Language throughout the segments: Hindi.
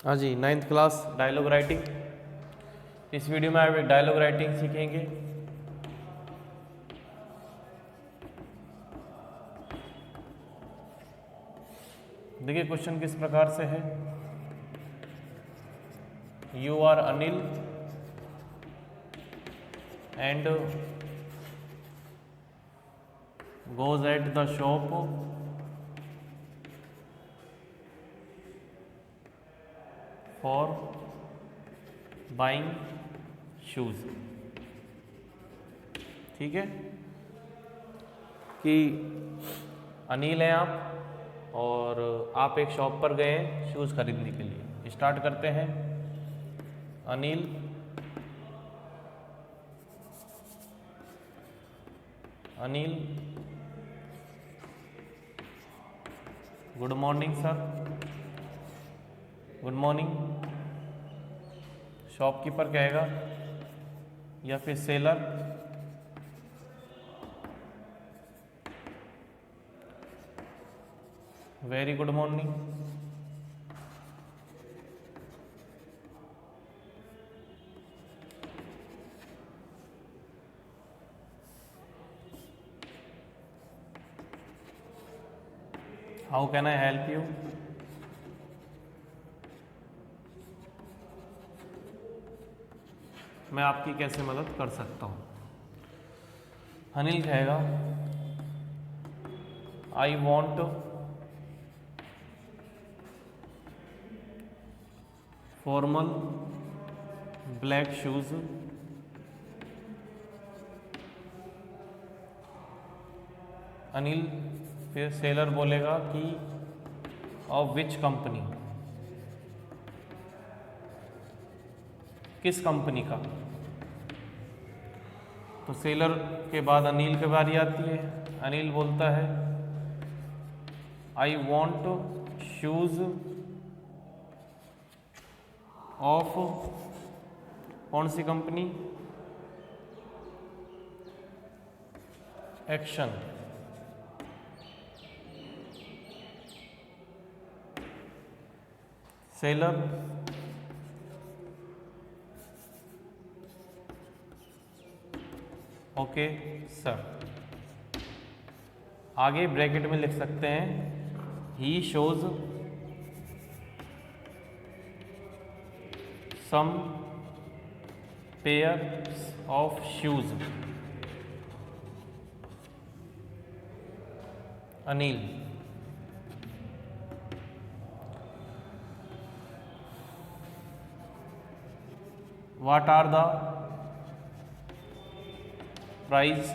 हाँ जी, 9th क्लास डायलॉग राइटिंग। इस वीडियो में आप डायलॉग राइटिंग सीखेंगे। देखिए क्वेश्चन किस प्रकार से है। You are Anil and goes at the shop for buying shoes. ठीक है कि अनिल हैं आप और आप एक शॉप पर गए हैं शूज़ खरीदने के लिए। स्टार्ट करते हैं। Anil Anil good morning sir. Good morning. Shopkeeper कहेगा या फिर seller very good morning. How can I help you. मैं आपकी कैसे मदद कर सकता हूँ। अनिल कहेगा I want formal black shoes Anil फिर सेलर बोलेगा कि ऑफ विच कंपनी, किस कंपनी का। तो सेलर के बाद अनिल की बारी आती है। अनिल बोलता है आई वॉन्ट शूज ऑफ कौन सी company, Action. Seller okay sir. आगे ब्रैकेट में लिख सकते हैं he shows some pair of shoes. Anil what are the price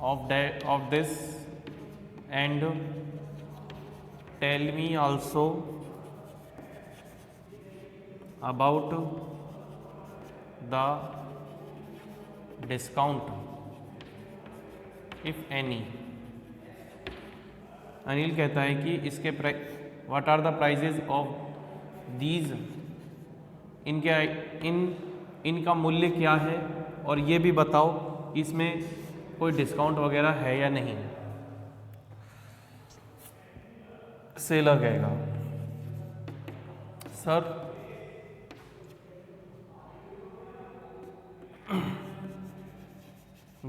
of this and tell me also about the discount if any। Anil कहता है कि इसके what are the prices of these, इनका मूल्य क्या है और ये भी बताओ इसमें कोई डिस्काउंट वगैरह है या नहीं। सेलर कहेगा सर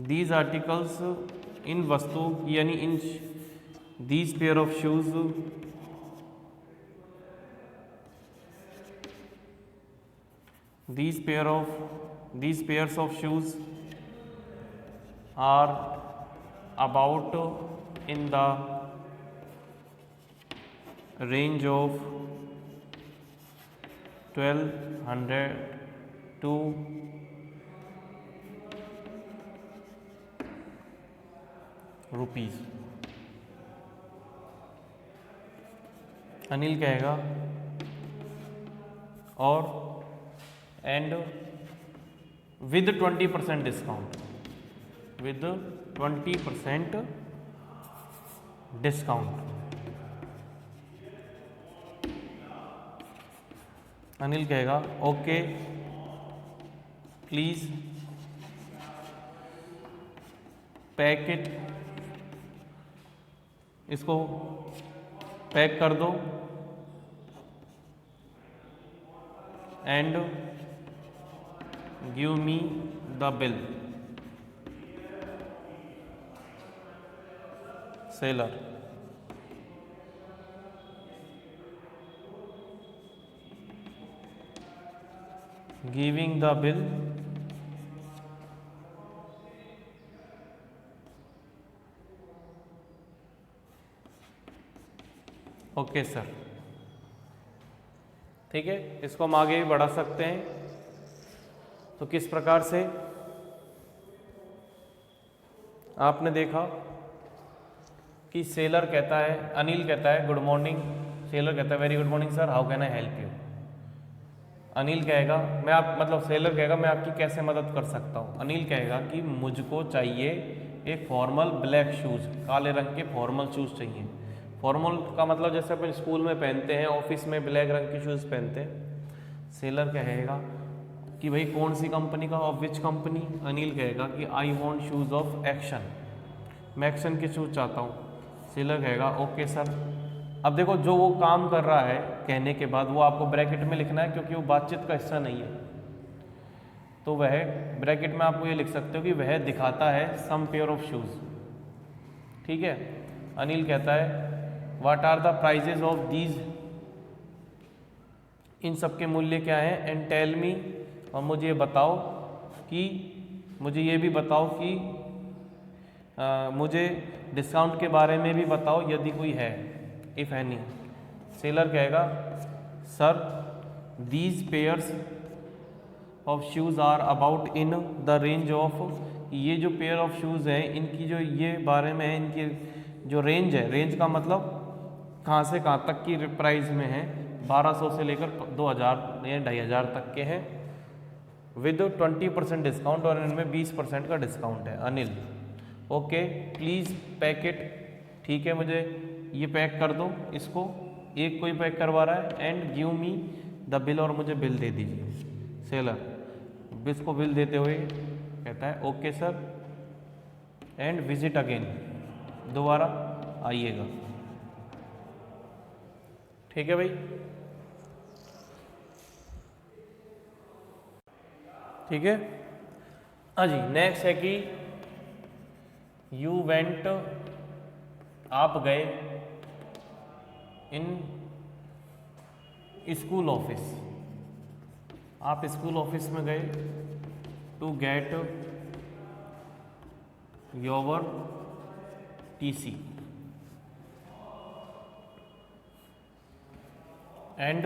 दीज आर्टिकल्स, इन वस्तु यानी in these pair of shoes these pairs of shoes are about in the range of 1200 to rupees. Anil कहेगा और and with 20% discount, with 20% discount. Anil कहेगा ओके प्लीज पैक इट, इसको पैक कर दो and give me the bill. Seller giving the bill okay sir. ठीक है, इसको हम आगे भी बढ़ा सकते हैं। तो किस प्रकार से आपने देखा कि सेलर कहता है, अनिल कहता है गुड मॉर्निंग, सेलर कहता है very good morning sir, how can I help you. Anil कहेगा मैं आप मतलब सेलर कहेगा मैं आपकी कैसे मदद कर सकता हूँ। अनिल कहेगा कि मुझको चाहिए एक फॉर्मल ब्लैक शूज़, काले रंग के फॉर्मल शूज़ चाहिए। फॉर्मल का मतलब जैसे अपन स्कूल में पहनते हैं, ऑफिस में ब्लैक रंग के शूज़ पहनते हैं। सेलर कहेगा कि भाई कौन सी कंपनी का, ऑफ विच कंपनी। अनिल कहेगा कि I want shoes of action, मैं एक्शन के शूज़ चाहता हूँ। सेलर कहेगा ओके सर। अब देखो जो वो काम कर रहा है कहने के बाद वो आपको ब्रैकेट में लिखना है क्योंकि वो बातचीत का हिस्सा नहीं है। तो वह ब्रैकेट में आपको ये लिख सकते हो कि वह दिखाता है सम पेयर ऑफ शूज़। ठीक है, अनिल कहता है what are the prices of these, इन सब के मूल्य क्या हैं। एंड टेल मी, और मुझे ये बताओ कि मुझे ये भी बताओ कि मुझे डिस्काउंट के बारे में भी बताओ यदि कोई है, इफ़ एनी। सेलर कहेगा sir these pairs of shoes are about in the range of, ये जो पेयर ऑफ शूज़ हैं इनकी जो ये बारे में है, इनकी जो रेंज है, रेंज का मतलब कहाँ से कहाँ तक की प्राइस में है, 1200 से लेकर 2000 या 2500 तक के हैं, विद 20% डिस्काउंट, और इनमें 20% का डिस्काउंट है। Anil okay please pack it, ठीक है मुझे ये पैक कर दो, इसको एक कोई पैक करवा रहा है। And give me the bill, और मुझे बिल दे दीजिए। सेलर इसको बिल देते हुए कहता है okay sir and visit again, दोबारा आइएगा। ठीक है भाई, ठीक है। हाँ जी, नेक्स्ट है कि यू वेंट, आप गए, इन स्कूल ऑफिस, आप स्कूल ऑफिस में गए, to get your TC and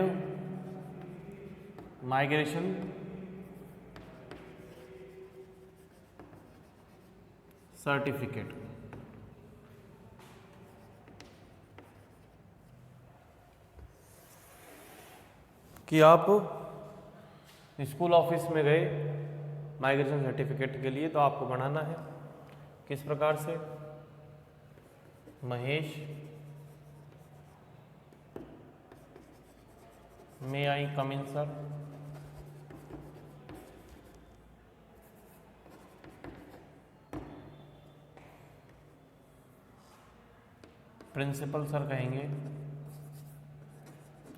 migration certificate. कि आप स्कूल ऑफिस में गए माइग्रेशन सर्टिफिकेट के लिए, तो आपको बनाना है किस प्रकार से। महेश मे आई कम इन सर, प्रिंसिपल सर कहेंगे,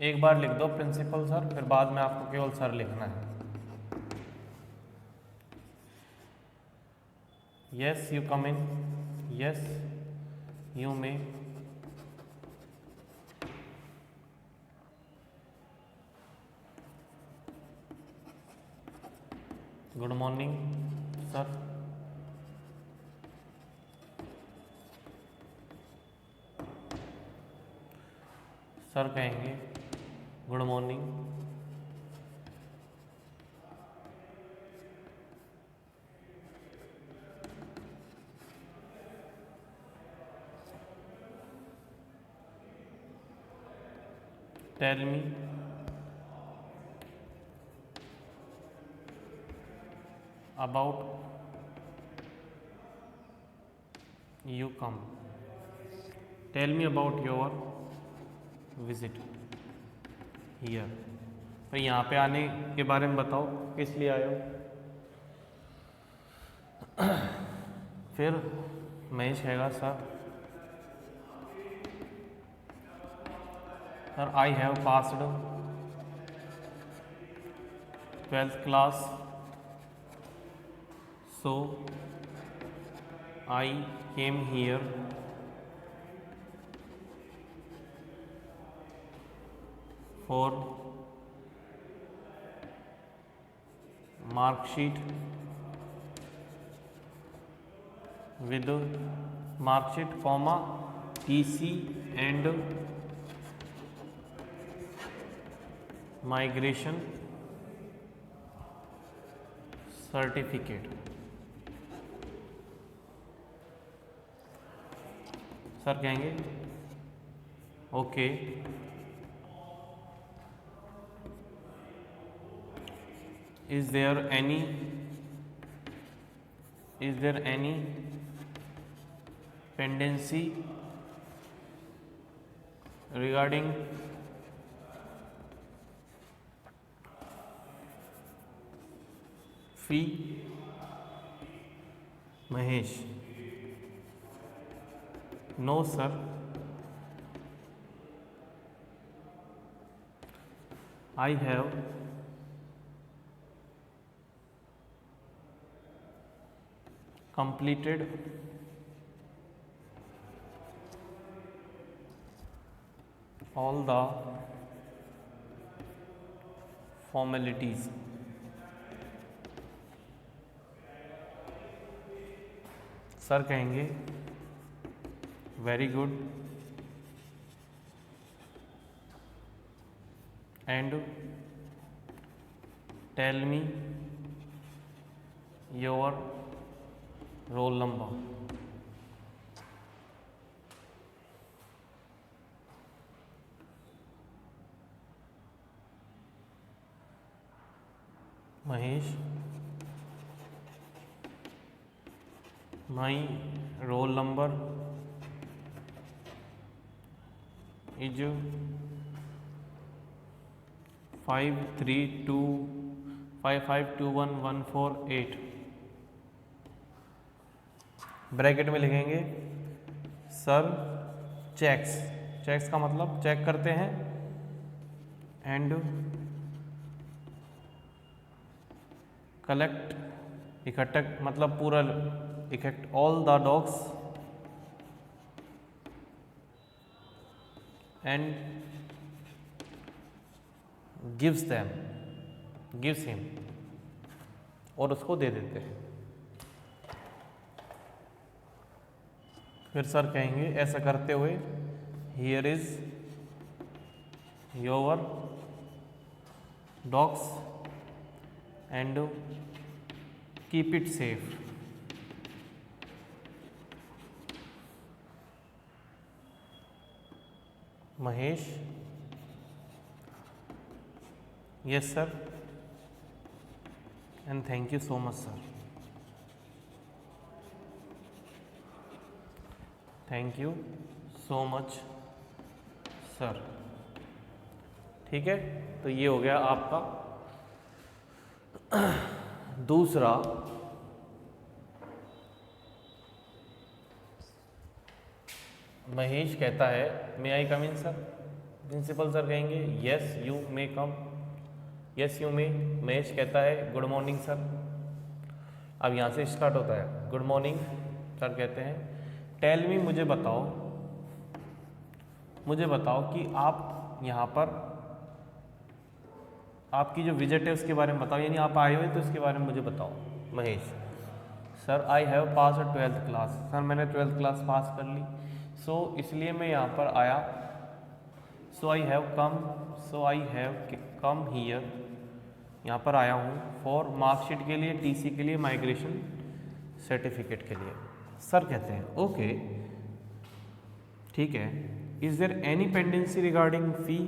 एक बार लिख दो प्रिंसिपल सर, फिर बाद में आपको केवल सर लिखना है। Yes you come in, yes you may, good morning sir, sir कहेंगे good morning, tell me about you come, tell me about your visit here. तो यहाँ पे आने के बारे में बताओ किस लिए आए हो। फिर महेश कहेगा sir I have passed 12th class, so I came here for mark sheet with mark sheet, comma TC and migration certificate. Sir कहेंगे okay, is there any pendency regarding fee? Mahesh, no sir, I have completed all the formalities. Sir कहेंगे very good and tell me your roll number. Mahesh, my roll number is 532552114. Bracket में लिखेंगे सर चेक्स का मतलब चेक करते हैं एंड कलेक्ट इकट्ठा मतलब पूरा इकट्ठ all the dogs and gives him और उसको दे देते हैं. फिर सर कहेंगे ऐसा करते हुए here is your dogs and keep it safe. Mahesh, yes sir and thank you so much sir. Thank you so much sir. ठीक है, तो ये हो गया आपका दूसरा. महेश कहता है मे आई कम इन सर. प्रिंसिपल सर कहेंगे yes you may come. Yes you मे. महेश कहता है गुड मॉर्निंग सर. अब यहाँ से स्टार्ट होता है गुड मॉर्निंग. सर कहते हैं टेल मी, मुझे बताओ कि आप यहाँ पर आपकी जो विजिट है उसके बारे में बताओ, यानी आप आए हो तो इसके बारे में मुझे बताओ. Mahesh, sir I have pass 12th class. Sir मैंने 12th क्लास पास कर ली, सो इसलिए मैं यहाँ पर आया. सो आई हैव कम हियर, यहाँ पर आया हूँ फॉर मार्कशीट के लिए, टीसी के लिए, माइग्रेशन सर्टिफिकेट के लिए. सर कहते हैं ओके ठीक है. Is there any pendency regarding fee?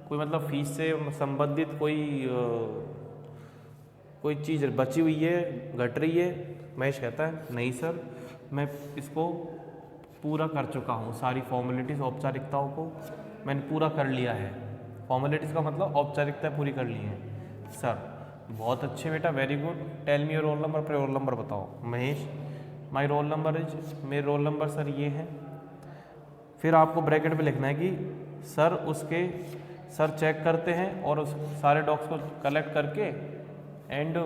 कोई मतलब फीस से संबंधित कोई चीज़ बची हुई है, घट रही है? महेश कहता है नहीं सर, मैं इसको पूरा कर चुका हूँ, सारी फॉर्मेलिटीज़ औपचारिकताओं को मैंने पूरा कर लिया है. फॉर्मेलिटीज़ का मतलब औपचारिकताएँ पूरी कर ली हैं. सर बहुत अच्छे बेटा, very good. Tell me your roll number. अपने रोल नंबर बताओ. Mahesh, my roll number is, मेरे रोल नंबर सर ये है. फिर आपको ब्रैकेट में लिखना है कि सर चेक करते हैं और उस सारे डॉक्स को कलेक्ट करके एंड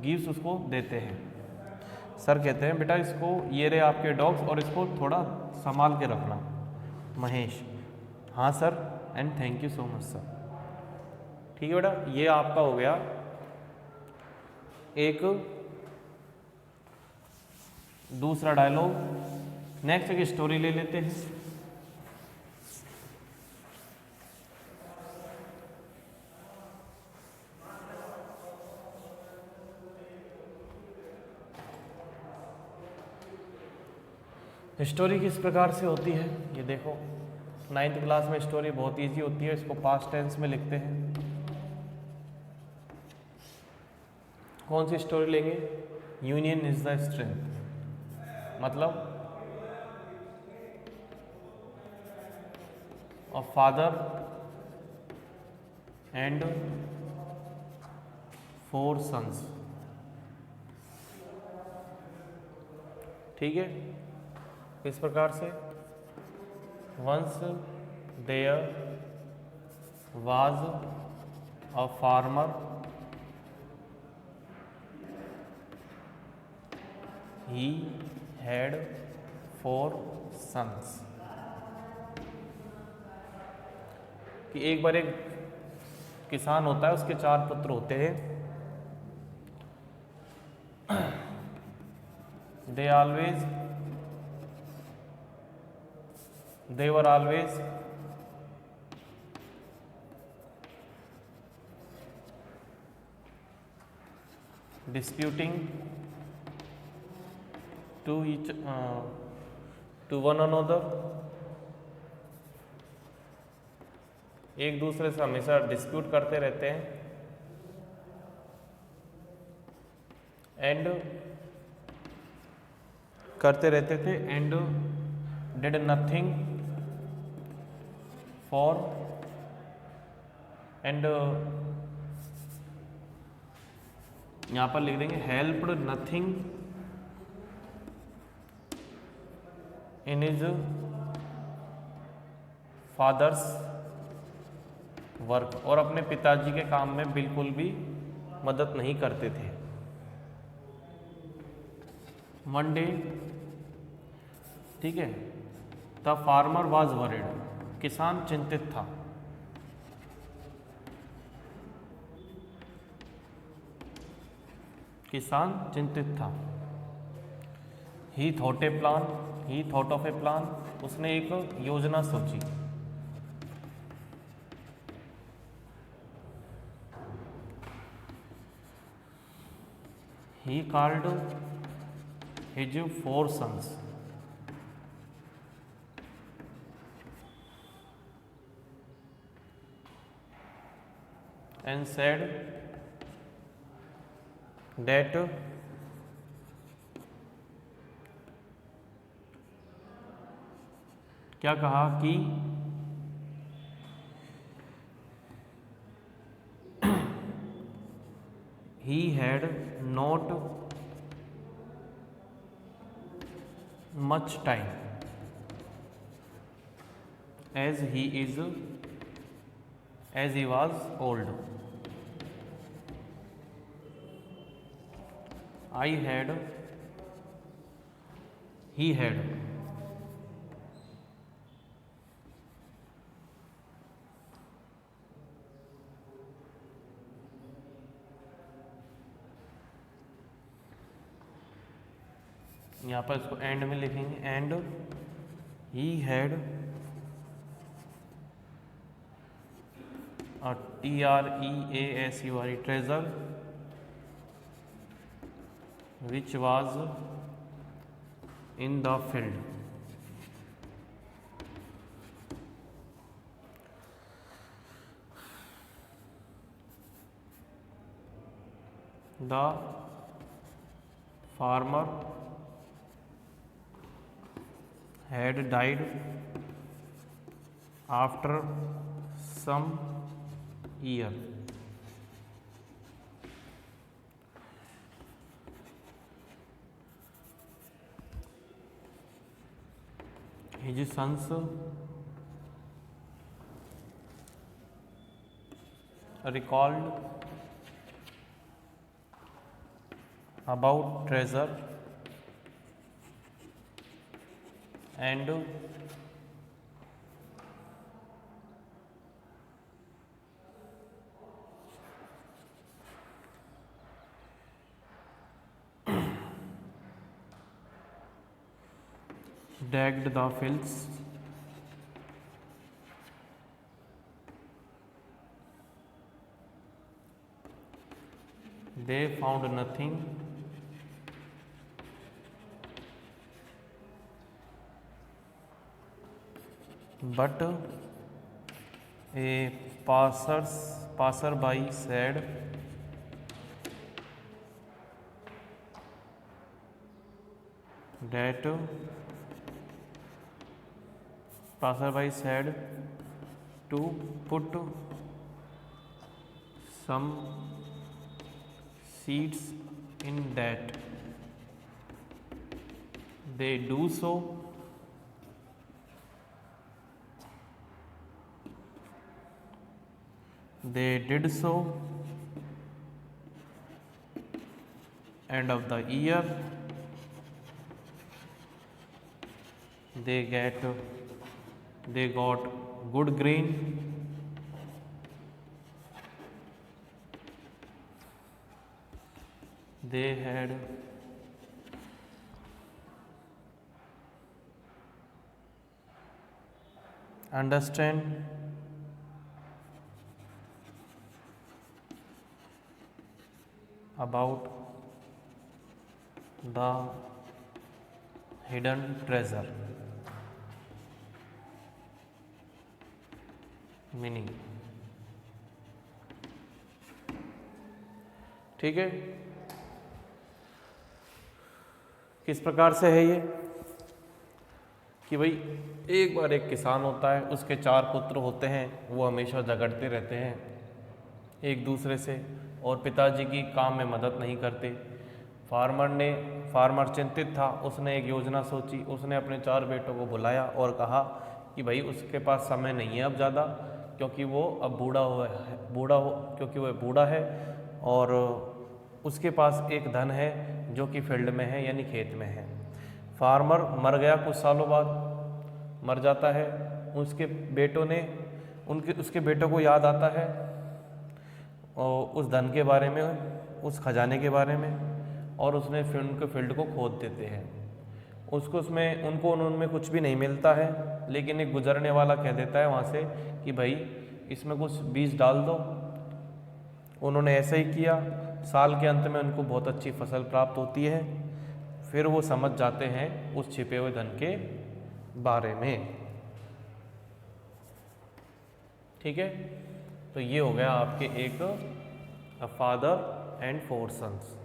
गिव्स उसको देते हैं। सर कहते हैं बेटा इसको, ये रहे आपके डॉग्स और इसको थोड़ा संभाल के रखना। महेश, हाँ sir and thank you so much sir. ठीक है बेटा, ये आपका हो गया एक दूसरा डायलॉग। नेक्स्ट एक स्टोरी ले लेते हैं। स्टोरी किस प्रकार से होती है ये देखो। 9th क्लास में स्टोरी बहुत इजी होती है, इसको पास्ट टेंस में लिखते हैं। कौन सी स्टोरी लेंगे? यूनियन इज द स्ट्रेंथ, मतलब अ फादर एंड 4 सन्स। ठीक है, इस प्रकार से once there was a farmer he had 4 sons. कि एक बार एक किसान होता है, उसके 4 पुत्र होते हैं। they were always disputing to one another। एक दूसरे से हमेशा डिस्प्यूट करते रहते हैं। एंड करते रहते थे and did nothing for and यहां पर लिख देंगे helped nothing in his father's work. और अपने पिताजी के काम में बिल्कुल भी मदद नहीं करते थे। वन डे, ठीक है, द फार्मर वॉज वरीड, किसान चिंतित था। किसान चिंतित था। He thought of a plan, उसने एक योजना सोची। He called his 4 sons and said that क्या कहा कि he had not much time as he was old। he had यहाँ पर इसको एंड में लिखेंगे। And he had TREASURE treasure which was in the field। The farmer had died after some year। His sons recalled about treasure and dagged the fields. They found nothing but a passerby said that to put some seeds in that. They do so. They did so. End of the year, they got good grain. They had understand about the hidden treasure. Meaning. ठीक है, किस प्रकार से है ये कि भाई एक बार एक किसान होता है, उसके 4 पुत्र होते हैं, वो हमेशा झगड़ते रहते हैं एक दूसरे से और पिताजी की काम में मदद नहीं करते। फार्मर चिंतित था, उसने एक योजना सोची। उसने अपने 4 बेटों को बुलाया और कहा कि भाई उसके पास समय नहीं है अब ज़्यादा, क्योंकि वो अब क्योंकि वह बूढ़ा है और उसके पास एक धन है जो कि फील्ड में है, यानी खेत में है। फार्मर मर गया, कुछ सालों बाद मर जाता है। उसके बेटों को याद आता है और उस धन के बारे में, उस खजाने के बारे में, और उसने फिर उनके फील्ड को खोद देते हैं। उनमें कुछ भी नहीं मिलता है, लेकिन एक गुजरने वाला कह देता है वहाँ से कि भाई इसमें कुछ बीज डाल दो। उन्होंने ऐसा ही किया। साल के अंत में उनको बहुत अच्छी फसल प्राप्त होती है। फिर वो समझ जाते हैं उस छिपे हुए धन के बारे में। ठीक है, तो ये हो गया आपके एक फादर एंड 4 सन्स।